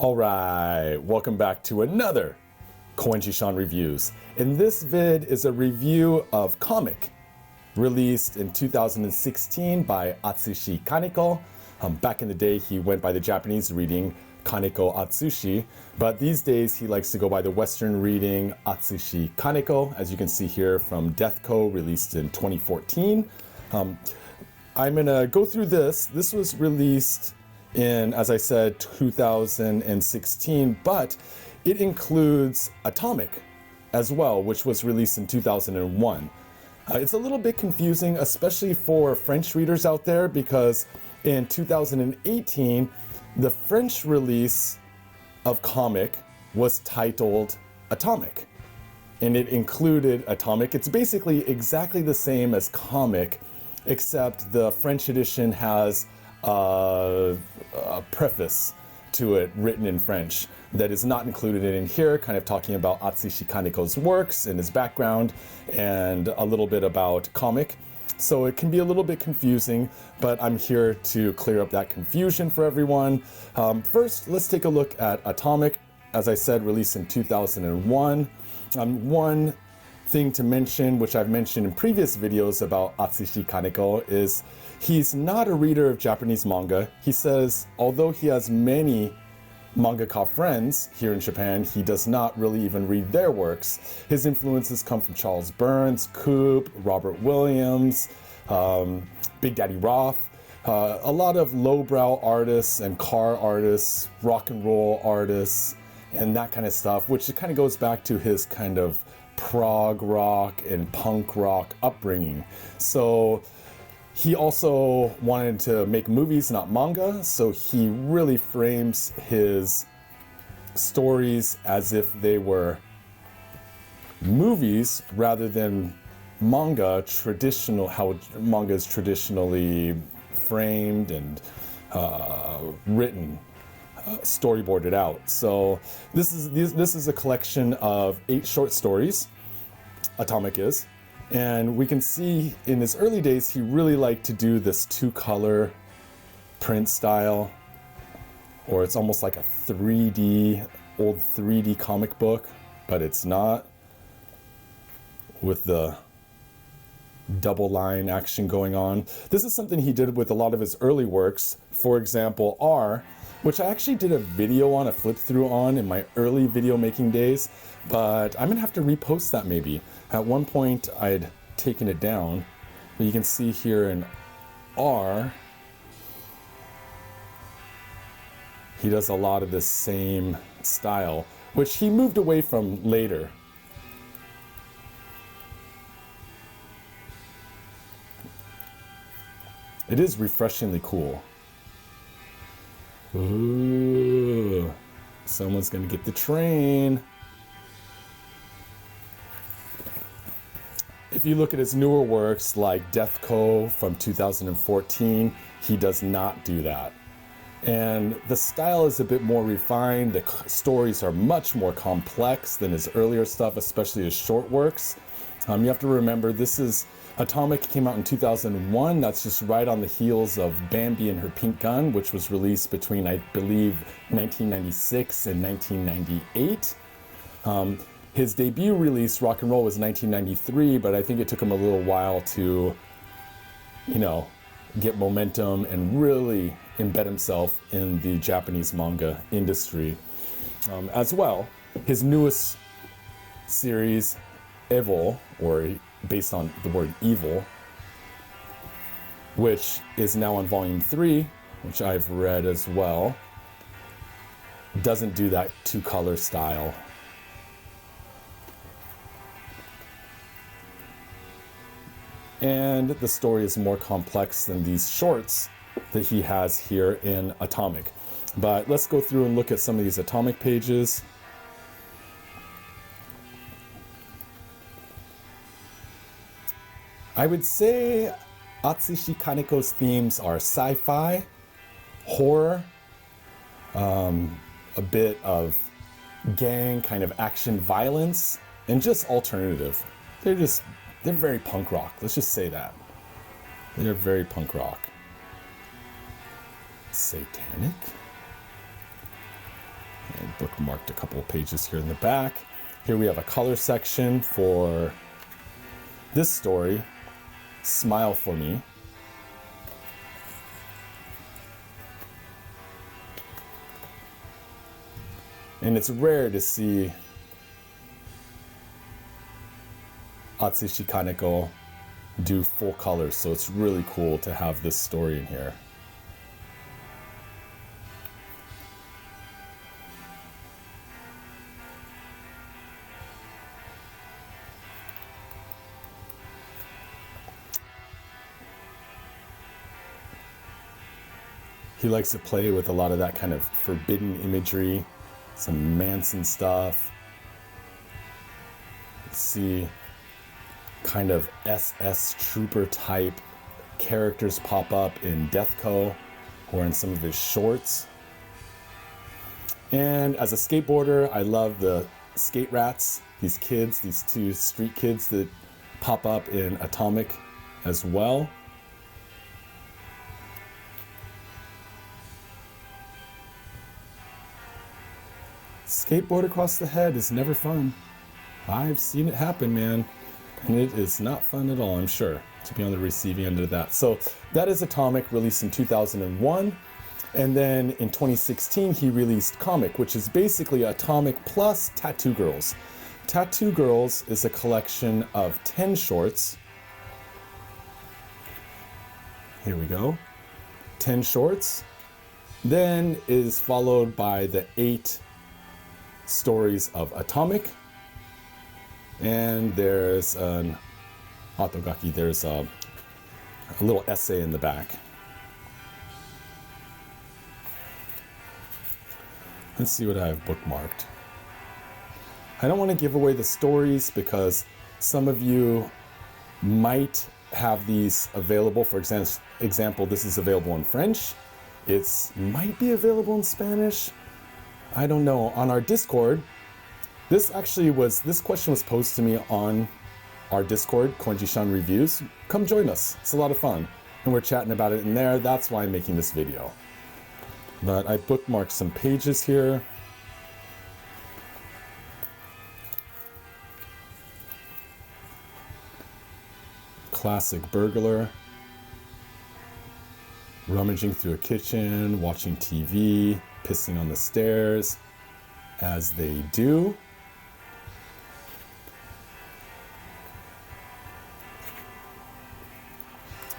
Alright, welcome back to another Koenji-shan Reviews. And this vid is a review of comic released in 2016 by Atsushi Kaneko. Back in the day he went by the Japanese reading Kaneko Atsushi, but these days he likes to go by the Western reading Atsushi Kaneko, as you can see here from Deathco, released in 2014. I'm gonna go through this. This was released in, as I said, 2016, but it includes Atomic as well, which was released in 2001. It's a little bit confusing, especially for French readers out there, because in 2018, the French release of comic was titled Atomic, and it included Atomic. It's basically exactly the same as comic, except the French edition has a preface to it written in French that is not included in here, kind of talking about Atsushi Kaneko's works and his background and a little bit about comic. So it can be a little bit confusing, but I'm here to clear up that confusion for everyone. First, let's take a look at Atomic. As I said, released in 2001. One thing to mention, which I've mentioned in previous videos about Atsushi Kaneko, is he's not a reader of Japanese manga. He says, although he has many mangaka friends here in Japan, he does not really even read their works. His influences come from Charles Burns, Coop, Robert Williams, Big Daddy Roth, a lot of lowbrow artists and car artists, rock and roll artists, and that kind of stuff, which kind of goes back to his kind of prog rock and punk rock upbringing. So he also wanted to make movies, not manga, so he really frames his stories as if they were movies rather than manga, how manga is traditionally framed and written, storyboarded out. So this is a collection of 8 short stories, Atomic is. And we can see in his early days, he really liked to do this 2-color print style, or it's almost like a old 3D comic book, but it's not, with the double line action going on. This is something he did with a lot of his early works. For example, R, which I actually did a video on, a flip through on in my early video making days, but I'm gonna have to repost that maybe. At one point I'd taken it down, but you can see here in R, he does a lot of this same style, which he moved away from later. It is refreshingly cool. Ooh, someone's gonna get the train. If you look at his newer works like Deathco from 2014, he does not do that. And the style is a bit more refined. The stories are much more complex than his earlier stuff, especially his short works. You have to remember, Atomic came out in 2001. That's just right on the heels of Bambi and Her Pink Gun, which was released between, I believe, 1996 and 1998. His debut release, Rock and Roll, was 1993, but I think it took him a little while to, get momentum and really embed himself in the Japanese manga industry. As well, his newest series, Evil, or based on the word evil, which is now on volume 3, which I've read as well, doesn't do that 2-color style. And the story is more complex than these shorts that he has here in Atomic. But let's go through and look at some of these Atomic pages. I would say Atsushi Kaneko's themes are sci-fi, horror, a bit of gang kind of action violence, and just alternative. They're very punk rock. Let's just say that. They're very punk rock. Satanic? And bookmarked a couple of pages here in the back. Here we have a color section for this story, Smile for Me. And it's rare to see Atsushi Kaneko do full colors, so it's really cool to have this story in here. He likes to play with a lot of that kind of forbidden imagery, some Manson stuff. Let's see kind of SS trooper type characters pop up in Deathco or in some of his shorts. And as a skateboarder, I love the skate rats, these kids, these two street kids that pop up in Atomic as well. Skateboard across the head is never fun. I've seen it happen, man. And it is not fun at all, I'm sure, to be on the receiving end of that. So that is Atomic, released in 2001. And then in 2016, he released Comic, which is basically Atomic plus Tattoo Girls. Tattoo Girls is a collection of 10 shorts. Here we go. 10 shorts. Then is followed by the 8 stories of Atomic. And there's an Otogaki, there's a little essay in the back. Let's see what I have bookmarked. I don't want to give away the stories because some of you might have these available. For example, this is available in French. It might be available in Spanish. I don't know. On our Discord, this question was posed to me on our Discord, Koenji-shan Reviews. Come join us. It's a lot of fun. And we're chatting about it in there. That's why I'm making this video. But I bookmarked some pages here. Classic burglar. Rummaging through a kitchen, watching TV, pissing on the stairs, as they do.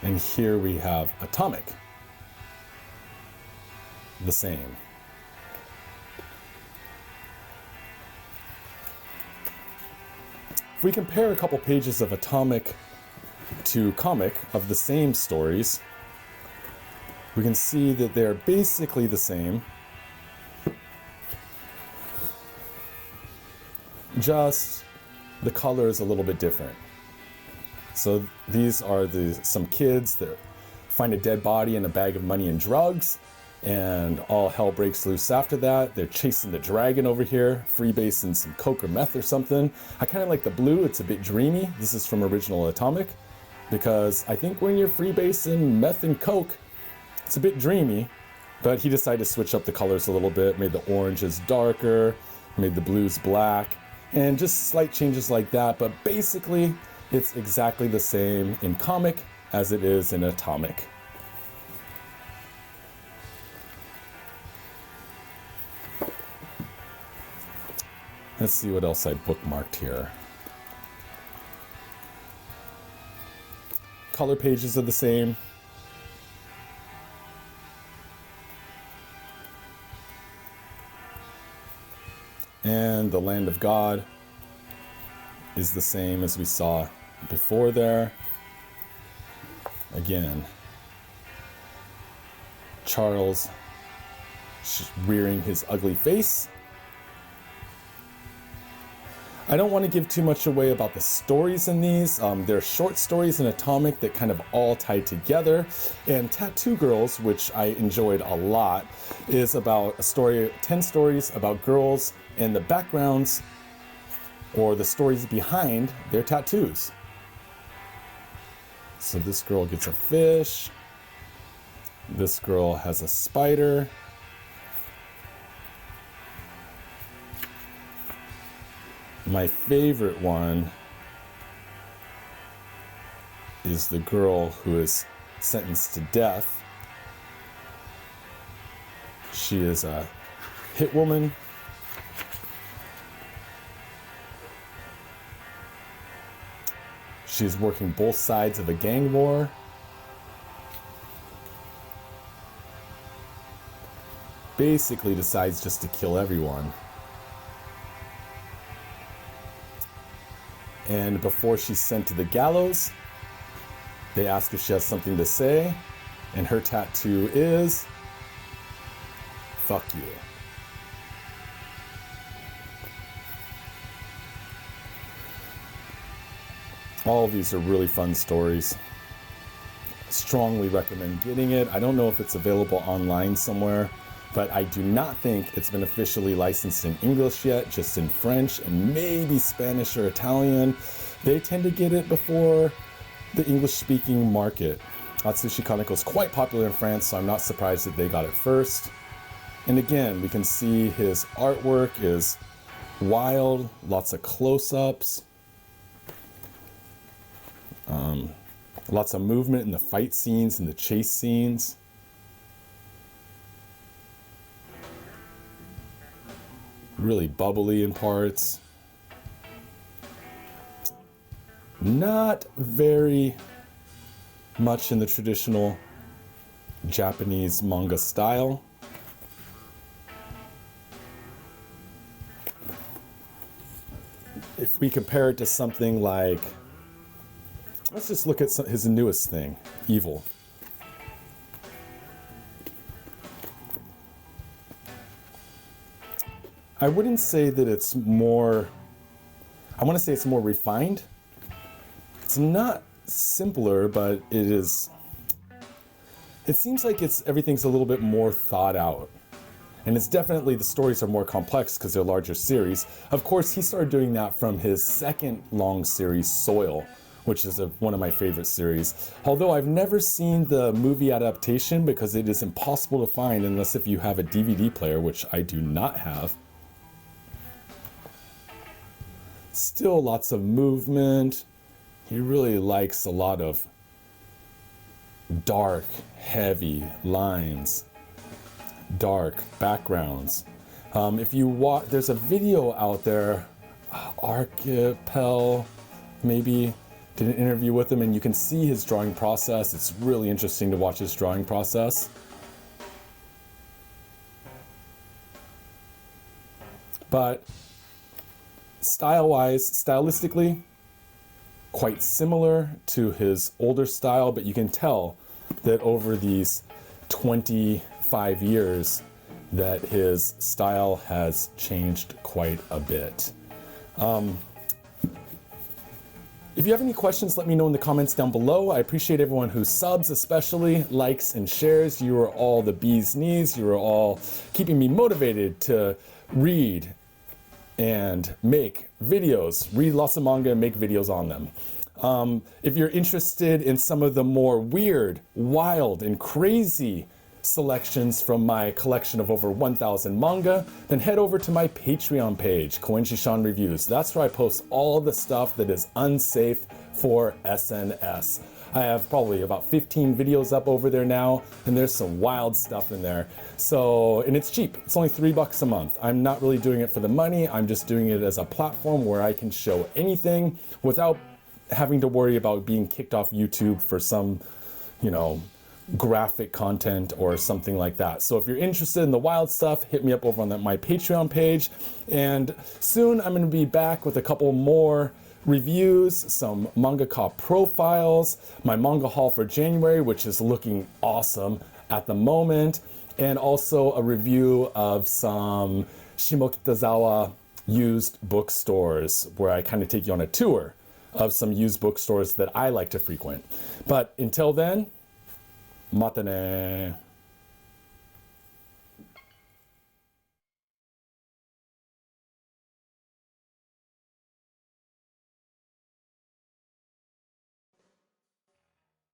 And here we have Atomic. The same. If we compare a couple pages of Atomic to Comic of the same stories, we can see that they're basically the same. Just the color is a little bit different. So these are some kids that find a dead body and a bag of money and drugs, and all hell breaks loose after that. They're chasing the dragon over here, freebasing some coke or meth or something. I kind of like the blue, it's a bit dreamy. This is from original Atomic, because I think when you're freebasing meth and coke, it's a bit dreamy. But he decided to switch up the colors a little bit, made the oranges darker, made the blues black, and just slight changes like that. But basically, it's exactly the same in Comic as it is in Atomic. Let's see what else I bookmarked here. Color pages are the same. And the Land of God is the same as we saw before there. Again, Charles rearing his ugly face. I don't want to give too much away about the stories in these. They're short stories in Atomic that kind of all tie together. And Tattoo Girls, which I enjoyed a lot, is about 10 stories about girls and the backgrounds or the stories behind their tattoos. So this girl gets a fish. This girl has a spider. my favorite one is the girl who is sentenced to death. She is a hit woman. She is working both sides of a gang war. Basically decides just to kill everyone. And before she's sent to the gallows, they ask if she has something to say, and her tattoo is, "Fuck you." All of these are really fun stories. Strongly recommend getting it. I don't know if it's available online somewhere, but I do not think it's been officially licensed in English yet, just in French and maybe Spanish or Italian. They tend to get it before the English-speaking market. Atsushi Kaneko is quite popular in France, so I'm not surprised that they got it first. And again, we can see his artwork is wild, lots of close-ups, lots of movement in the fight scenes and the chase scenes. Really bubbly in parts. Not very much in the traditional Japanese manga style. If we compare it to something like, let's just look at his newest thing, Evil. I wouldn't say that it's more, I want to say it's more refined. It's not simpler, but it seems like everything's a little bit more thought out. And it's definitely, the stories are more complex because they're larger series. Of course, he started doing that from his second long series, Soil, which is one of my favorite series. Although I've never seen the movie adaptation because it is impossible to find unless if you have a DVD player, which I do not have. Still lots of movement. He really likes a lot of dark, heavy lines, dark backgrounds. If you watch, there's a video out there, Archipel, maybe, did an interview with him, and you can see his drawing process. It's really interesting to watch his drawing process. But style-wise, stylistically, quite similar to his older style, but you can tell that over these 25 years that his style has changed quite a bit. If you have any questions, let me know in the comments down below. I appreciate everyone who subs, especially likes and shares. You are all the bee's knees. You are all keeping me motivated to read and make videos, read lots of manga and make videos on them. If you're interested in some of the more weird, wild, and crazy selections from my collection of over 1,000 manga, then head over to my Patreon page, Koenji-san Reviews. That's where I post all the stuff that is unsafe for SNS. I have probably about 15 videos up over there now, and there's some wild stuff in there. So, and it's cheap. It's only $3 a month. I'm not really doing it for the money. I'm just doing it as a platform where I can show anything without having to worry about being kicked off YouTube for some, graphic content or something like that. So if you're interested in the wild stuff, hit me up over on my Patreon page. And soon I'm going to be back with a couple more reviews, some mangaka profiles, my manga haul for January, which is looking awesome at the moment, and also a review of some Shimokitazawa used bookstores where I kind of take you on a tour of some used bookstores that I like to frequent. But until then, mata ne.